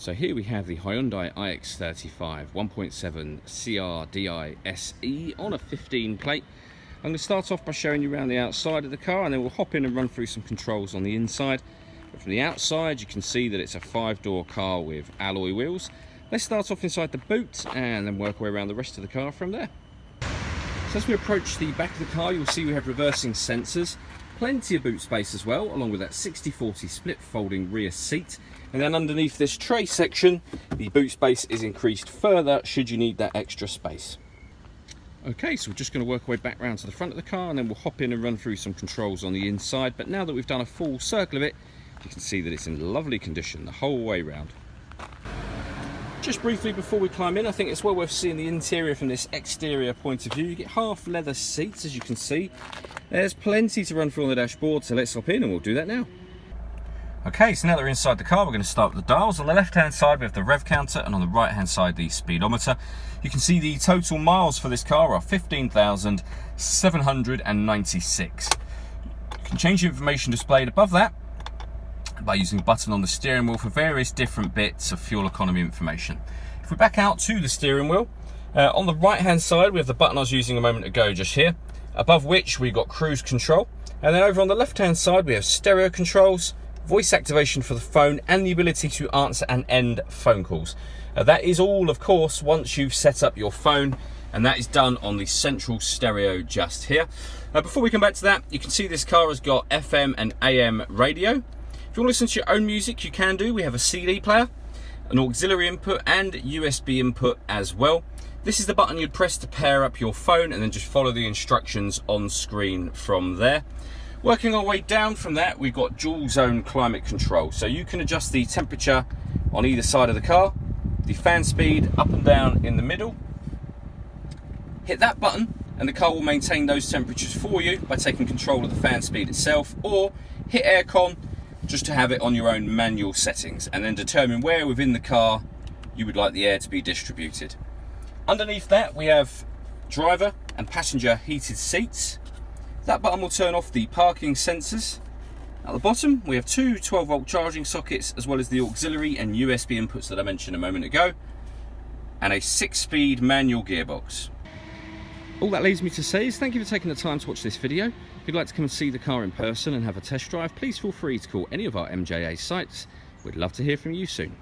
So here we have the Hyundai IX35 1.7 CRDI SE on a 15 plate. I'm going to start off by showing you around the outside of the car, and then we'll hop in and run through some controls on the inside. But from the outside you can see that it's a 5-door car with alloy wheels. Let's start off inside the boot and then work our way around the rest of the car from there. So as we approach the back of the car, you'll see we have reversing sensors, plenty of boot space as well, along with that 60/40 split folding rear seat. And then underneath this tray section, the boot space is increased further should you need that extra space. Okay, so we're just going to work our way back round to the front of the car, and then we'll hop in and run through some controls on the inside. But now that we've done a full circle of it, you can see that it's in lovely condition the whole way round. Just briefly before we climb in, I think it's well worth seeing the interior from this exterior point of view. You get half leather seats, as you can see. There's plenty to run through on the dashboard, so let's hop in and we'll do that now. Okay, so now that we're inside the car, we're going to start with the dials. On the left-hand side, we have the rev counter, and on the right-hand side, the speedometer. You can see the total miles for this car are 15,796. You can change the information displayed above that by using a button on the steering wheel for various different bits of fuel economy information. If we back out to the steering wheel, on the right-hand side, we have the button I was using a moment ago just here, above which we've got cruise control. And then over on the left-hand side, we have stereo controls, voice activation for the phone, and the ability to answer and end phone calls. That is all, of course, once you've set up your phone, and that is done on the central stereo just here. Before we come back to that, you can see this car has got FM and AM radio. If you want to listen to your own music, you can do. We have a CD player, an auxiliary input, and USB input as well. This is the button you'd press to pair up your phone, and then just follow the instructions on screen from there. Working our way down from that, we've got dual zone climate control. So you can adjust the temperature on either side of the car, the fan speed up and down in the middle. Hit that button and the car will maintain those temperatures for you by taking control of the fan speed itself, or hit aircon just to have it on your own manual settings, and then determine where within the car you would like the air to be distributed. Underneath that, we have driver and passenger heated seats. That button will turn off the parking sensors. At the bottom, we have two 12-volt charging sockets, as well as the auxiliary and USB inputs that I mentioned a moment ago, and a 6-speed manual gearbox. All that leaves me to say is thank you for taking the time to watch this video. If you'd like to come and see the car in person and have a test drive, please feel free to call any of our MJA sites. We'd love to hear from you soon.